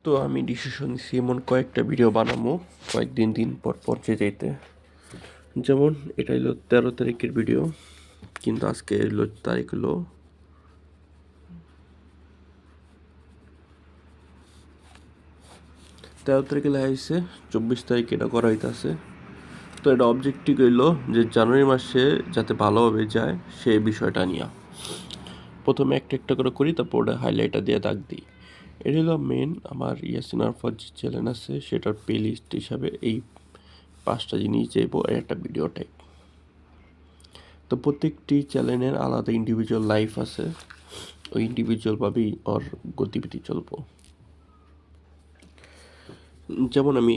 তো আমি ডিসিশন নিছি এমন কয়েকটা ভিডিও বানাবো দিন পর পর যেতে। যেমন এটা হলো 13 তারিখের ভিডিও, কিন্তু আজকে হলো তারিখ হলো 13 তারিখে লাগাইছে, 24 তারিখ এটা করা হইতাছে। তো এটা অবজেক্টিভ হইলো যে জানুয়ারি মাসে যাতে ভালোভাবে যায় সেই বিষয়টা নিয়ে প্রথমে একটা একটা করে করি, তারপর ওটা হাইলাইটার দিয়ে দাগ দিই। এটা হলো মেন আমার ইয়াসিন আরফাত যে চ্যানেল আছে সেটার প্লে লিস্ট হিসাবে এই 5টা জিনিস যাইব একটা ভিডিও টাইপ। তো প্রত্যেকটি চ্যানেলের আলাদা ইন্ডিভিজুয়াল লাইফ আছে, ওই ইন্ডিভিজুয়ালভাবেই ওর গতিবিধি চলবো। যেমন আমি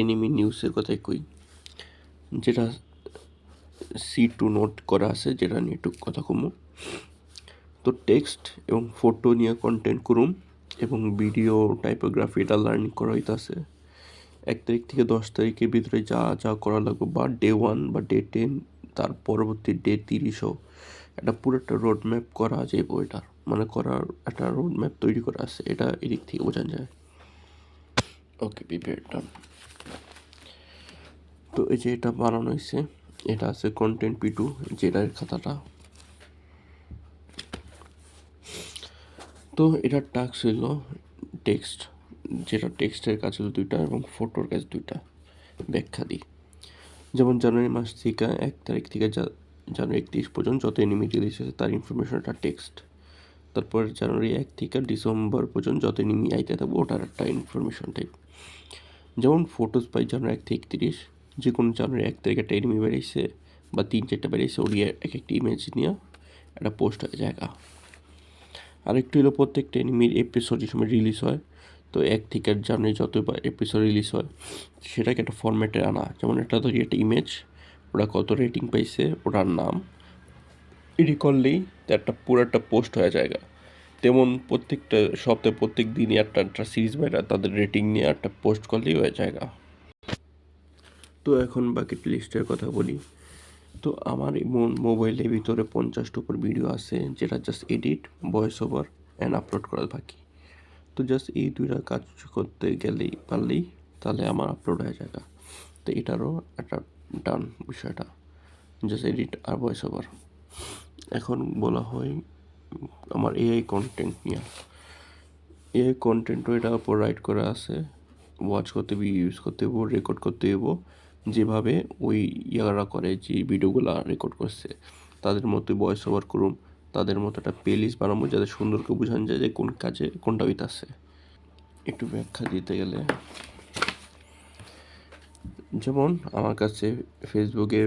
এনিমি নিউজের কথাই কই, যেটা C2 নোট করা আছে, যেটা নিয়ে একটু কথা কমু। তো টেক্সট এবং ফটো নিয়ে কন্টেন্ট করুম এবং ভিডিও টাইপোগ্রাফি এটা লার্নিং করা হইতাছে। 1 তারিখ থেকে 10 তারিখের ভিতরে যা যা করা লাগবে, বা ডে 1 বা ডে 10, তার পরবর্তী ডে 30ও একটা পুরো একটা রোড ম্যাপ করা যাইব। এটার মানে করার একটা রোড ম্যাপ তৈরি করা আছে, এটা এদিক থেকে বোঝা যায়। ওকে, প্রিপেয়ার ডান। তো এই যে এটা বানানো হয়েছে, এটা আছে কন্টেন্ট P2, যেটার খাতাটা। তো এটার টাস্ক হইল টেক্সট, যেটা টেক্সটের কাজ হলো 2টা এবং ফটোর কাজ 2টা। ব্যাখ্যা দিই। যেমন জানুয়ারি মাস থেকে 1 তারিখ থেকে জানুয়ারি 31 পর্যন্ত যত এনিমি রিলিজ হয়েছে তার ইনফরমেশন একটা টেক্সট। তারপর জানুয়ারি 1 থেকে ডিসেম্বর পর্যন্ত যত এনিমি আইতে থাকবে ওটার একটা ইনফরমেশন টাইপ। যেমন ফটোস পাই জানুয়ারি 1 থেকে 31, যে কোনো জানুয়ারি 1 তারিখে একটা এনিমি বেরিয়েছে বা 3-4টা বেরিয়েছে, ওর এক একটা ইমেজ নিয়ে একটা পোস্ট হয়ে জায়গা। আরেকটু হলো প্রত্যেকটা এনিমির এপিসোড যে সময় রিলিজ হয়, তো 1 থেকে জানুয়ারি যত এপিসোড রিলিজ হয় সেটাকে একটা ফরম্যাটে আনা। যেমন একটা ধরি একটা ইমেজ, ওরা কত রেটিং পাইছে, ওটার নাম এডি করলেই তো একটা পুরো একটা পোস্ট হয়ে জায়গা। তেমন প্রত্যেকটা সপ্তাহে প্রত্যেক দিনই একটা একটা সিরিজ বাইরা তাদের রেটিং নিয়ে একটা পোস্ট করলেই হয়ে জায়গা। তো এখন বাকেট লিস্টের কথা বলি। তো আমার মোবাইলের ভিতরে 50টার উপর ভিডিও আছে, যেটা just edit, voice over and upload করা বাকি। তো জাস্ট এই 2টা কাজ করতে গেলেই পারলেই তাহলে আমার আপলোড হয়ে যায়। তো এটারও একটা ডান বিষয়টা, জাস্ট এডিট আর ভয়েস ওভার। এখন বলা হয় আমার এআই কন্টেন্ট নিয়ে। এআই কন্টেন্টও এটার উপর রাইট করা আছে, ওয়াচ করতে হবে, ইউজ করতে হইব, রেকর্ড করতে হইব যেভাবে ওই ইয়ারা করে, যে ভিডিওগুলো রেকর্ড করছে তাদের মতো ভয়েস ওভার করুম, তাদের মতো একটা প্লে লিস্ট বানাবো যাতে সুন্দর করে বোঝানো যায় যে কোন কাজে কোনটা হইতাছে। একটু ব্যাখ্যা দিতে গেলে, যেমন আমার কাছে ফেসবুকে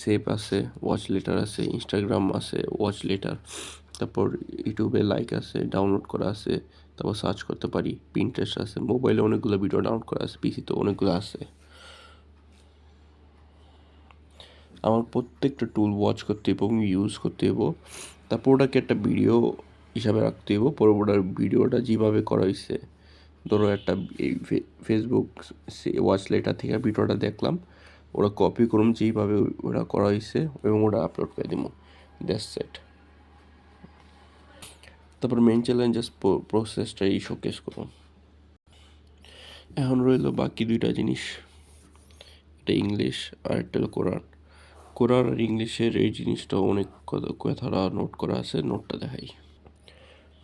সেভ আছে, ওয়াচ লেটার আছে, ইনস্টাগ্রাম আছে ওয়াচ লেটার, তারপর ইউটিউবে লাইক আছে, ডাউনলোড করা আছে, তারপর সার্চ করতে পারি, পিন্টারেস্ট আছে, মোবাইলে অনেকগুলো ভিডিও ডাউনলোড করা আছে, পিসিতে অনেকগুলো আছে। আমার প্রত্যেকটা টুল ওয়াচ করতে এবং ইউজ করতে হইব, তারপর ওটাকে একটা ভিডিও হিসাবে রাখতে হইব। পরবর্তী ভিডিওটা যেভাবে করা হয়েছে, ধরো একটা ফেসবুক ওয়াচ লেটার থেকে ভিডিওটা দেখলাম, ওরা কপি করুম যেইভাবে ওরা করা হয়েছে এবং ওটা আপলোড করে দিব, দ্যাটস ইট। তারপর মেন চ্যালেঞ্জেস প্রসেসটা এই শোকেস করুন। এখন রইল বাকি 2টা জিনিস, একটা ইংলিশ আর একটা হলো কোরআন। কোরআন আর ইংলিশের এই জিনিসটা অনেক কথাটা নোট করা আছে, নোটটা দেখাই।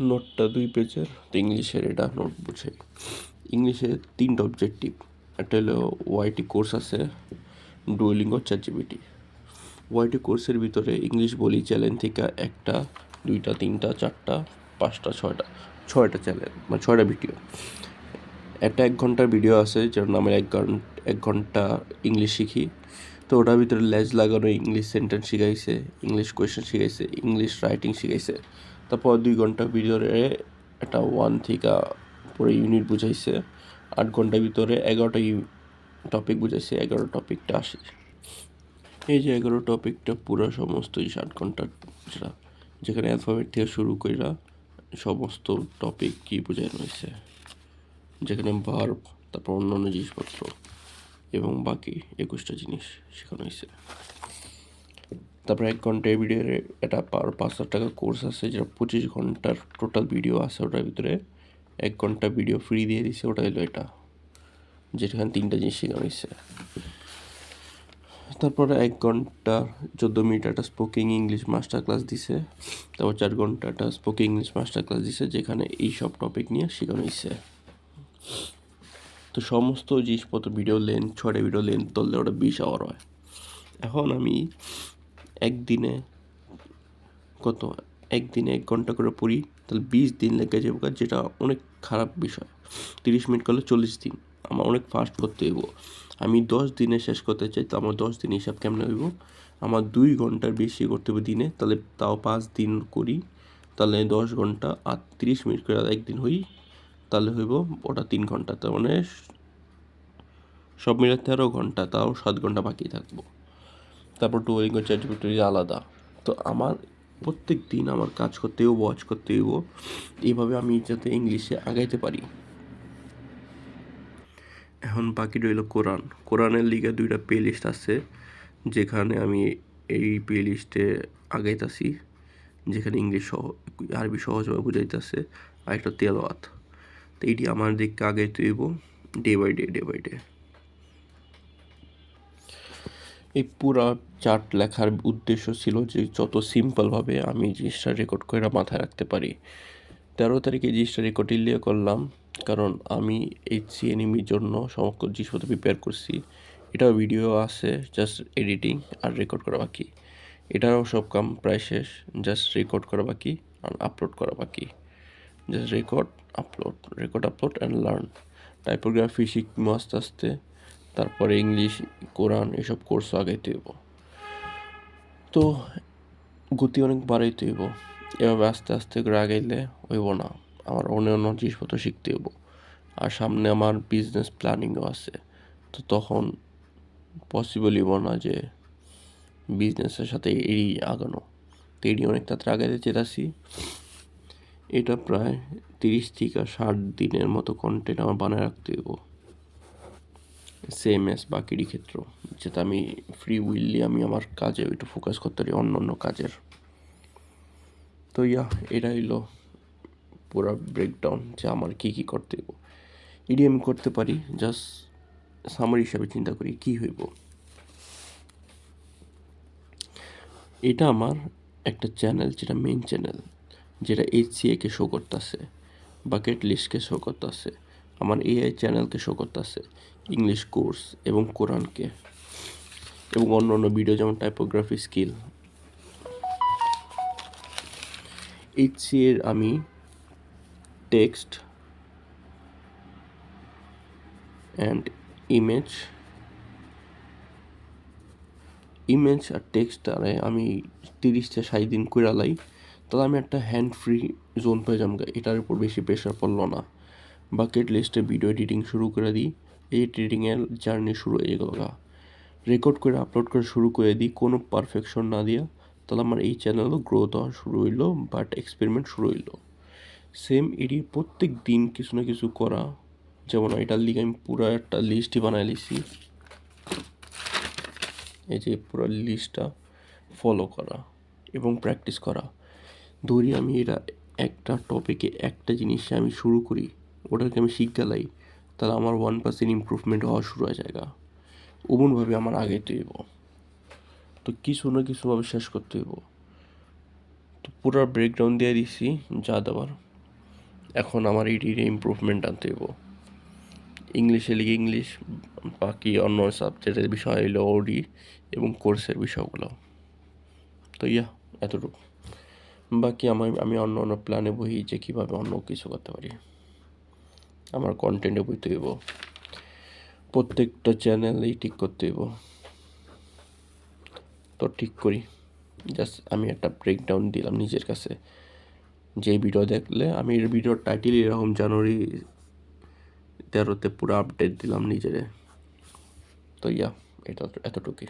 নোটটা 2 পেজের, তো ইংলিশের এটা নোট বুঝে। ইংলিশে 3টা অবজেক্টিভ, একটা হলো ওয়াইটি কোর্স আছে, ডুওলিঙ্গো, চ্যাটজিপিটি। ওয়াইটি কোর্সের ভিতরে ইংলিশ বলি চ্যালেঞ্জ থেকে 1টা 2টা 3টা 4টা 5টা 6টা চ্যালেঞ্জ, মানে 6টা ভিডিও। একটা 1 ঘন্টার ভিডিও আছে যার নামে 1 ঘন্টা ইংলিশ শিখি। তো ওটার ভিতরে লেজ লাগানো ইংলিশ সেন্টেন্স শিখাইছে, ইংলিশ কোয়েশ্চেন শিখাইছে, ইংলিশ রাইটিং শিখাইছে। তারপর 2 ঘন্টার ভিতরে একটা 1 থেকে পুরো ইউনিট বুঝাইছে। 8 ঘন্টার ভিতরে 11টা টপিক বুঝাইছে, 11 টপিকটা আসে। এই যে 11 টপিকটা পুরো সমস্ত 8 ঘন্টার, যেটা যেখানে অ্যালফাবেট থেকে শুরু কইরা সমস্ত টপিক কি বোঝানো হয়েছে, যেখানে ভার্ব, তারপর অন্যান্য জিনিসপত্র এবং বাকি 21টা জিনিস শেখানো হয়েছে। তারপর 1 ঘন্টা এভিডিওর এটা 5,000 টাকা কোর্স আছে, যেটা 25 ঘন্টার টোটাল ভিডিও আছে, ওটার ভিতরে 1 ঘন্টা ভিডিও ফ্রি দিয়ে দিছে, ওটা হলো এটা, যেখানে 3টা জিনিস শেখানো হয়েছে। তারপরে 1 ঘন্টা 14 মিনিট একটা স্পোকিং ইংলিশ মাস্টার ক্লাস দিছে। তারপর 4 ঘন্টা একটা স্পোকিং ইংলিশ মাস্টার ক্লাস দিছে, যেখানে এই সব টপিক নিয়ে শেখানো হয়েছে। তো সমস্ত জিনিসপত্র ভিডিও লেন্থ, 6টা ভিডিও লেন্থ ধরলে ওটা 20 আওয়ার হয়। এখন আমি একদিনে 1 ঘন্টা করে পড়ি, তাহলে 20 দিন লেগে যাবো, যেটা অনেক খারাপ বিষয়। 30 মিনিট করলে 40 দিন, আমার অনেক ফাস্ট করতে হইব। আমি 10 দিনে শেষ করতে চাই, তো আমার 10 দিন হিসাব কেমনে হইব? আমার 2 ঘন্টার বেশি করতে হবে দিনে, তাহলে তাও 5 দিন করি, তাহলে 10 ঘন্টা আর 30 মিনিট করে একদিন হই, তাহলে হইব ওটা 3 ঘন্টা, তার মানে সব মিলে 13 ঘন্টা, তাও 7 ঘন্টা বাকি থাকবো। তারপর ডুওলিঙ্গো, চ্যাটজিপিটি আলাদা। তো আমার প্রত্যেক দিন আমার কাজ করতে হইব, ওয়াচ করতে হইব, এইভাবে আমি যাতে ইংলিশে আগাইতে পারি। এখন বাকি রইল কোরআনের লিগে 2টা প্লে লিস্ট আছে, যেখানে আমি এই প্লে লিস্টে আগাইতেছি, যেখানে ইংলিশ আরবি সহজভাবে বুঝাইতেছে, আর একটা তেলাওয়াত। তো এইটি আমার দিককে আগাইতে হইব ডে বাই ডে। এই পুরা চার্ট লেখার উদ্দেশ্য ছিল যে যত সিম্পলভাবে আমি জিনিসটা রেকর্ড করে মাথায় রাখতে পারি। 13 তারিখে জিনিসটা রেকর্ড করলাম, কারণ আমি HCNMEর জন্য সমস্ত জিনিসপত্র প্রিপেয়ার করছি। এটাও ভিডিও আছে, জাস্ট এডিটিং আর রেকর্ড করা বাকি। এটারও সব কাম প্রায় শেষ, জাস্ট রেকর্ড করা বাকি আর আপলোড করা বাকি। Just record upload and learn. Typography শিখবো আস্তে আস্তে, তারপরে ইংলিশ, কোরআন এসব কোর্সও আগাইতে হইব। তো গতি অনেক বাড়াইতে হইব, এভাবে আস্তে আস্তে করে আগাইলে হইব না, আমার অন্য জিনিসপত্র শিখতে হইব। আর সামনে আমার বিজনেস প্ল্যানিংও আছে, তো তখন পসিবল হইব না যে বিজনেসের সাথে এই আগানো। তো এটি অনেক তাড়াতাড়ি আগাইতে চেয়েছি। এটা প্রায় 30 থেকে 60 দিনের মতো কন্টেন্ট আমার বানায় রাখতে হইব, সেম এস বাকিরই ক্ষেত্র, যেটা আমি ফ্রি উইললি আমি আমার কাজে একটু ফোকাস করতে পারি অন্য কাজের। তো এটা হইলো পুরো ব্রেকডাউন যে আমার কী করতে হইব। এটি আমি করতে পারি, জাস্ট সামারি হিসাবে চিন্তা করি কী হইব। এটা আমার একটা চ্যানেল, যেটা মেইন চ্যানেল, যেটা HCA-কে শো করতেছে, বাকেট লিস্টকে শো করতেছে, আমার AI চ্যানেলকে শো করতেছে, ইংলিশ কোর্স এবং কোরআনকে, এবং অন্য ভিডিও যেমন টাইপোগ্রাফি স্কিল। HCA-র আমি টেক্সট অ্যান্ড ইমেজ আর টেক্সটারে আমি 30 থেকে 60 দিন করে লাই, তাহলে আমি একটা হ্যান্ড ফ্রি জোন পেয়ে যাম, এটার উপর বেশি প্রেশার পড়লো না। বাকেট লিস্টে ভিডিও এডিটিং শুরু করে দিই, এই এডিটিংয়ের জার্নি শুরু হয়ে গেল। রেকর্ড করে আপলোড করে শুরু করে দিই, কোনো পারফেকশন না দিয়া, তাহলে আমার এই চ্যানেলও গ্রোথ হওয়া শুরু হইলো, বাট এক্সপেরিমেন্ট শুরু হইলো। সেম এটি প্রত্যেক দিন কিছু না কিছু করা, যেমন এটার লিগে আমি পুরো একটা লিস্টই বানাই লিছি, এই যে পুরো লিস্টটা ফলো করা এবং প্র্যাকটিস করা। ধরি আমি এটা একটা টপিকে একটা জিনিসে আমি শুরু করি, ওটাকে আমি শিখগালাই, তাহলে আমার 1% ইমপ্রুভমেন্ট হওয়া শুরু হয়ে যায়। ওমনভাবে আমার আগাইতে হইব, তো কিছু না কিছুভাবে শেষ করতে হইব। তো পুরো ব্রেকডাউন দিয়ে দিছি যা দেওয়ার। এখন আমার এটির ইমপ্রুভমেন্ট আনতে হইব। ইংলিশে লিগে ইংলিশ, বাকি অন্য সাবজেক্টের বিষয় হইলো ওডি এবং কোর্সের বিষয়গুলো। তো এতটুকু। বাকি আমি অন্য প্ল্যানে বহি যে কীভাবে অন্য কিছু করতে পারি। আমার কন্টেন্টে বইতে হইব, প্রত্যেকটা চ্যানেলেই ঠিক করতে হইব। তো ঠিক করি, জাস্ট আমি একটা ব্রেকডাউন দিলাম নিজের কাছে, যে ভিডিও দেখলে আমি এর ভিডিওর টাইটেল এরকম জানুয়ারি 13-তে পুরো আপডেট দিলাম নিজেরে। তো এটা এতটুকুই।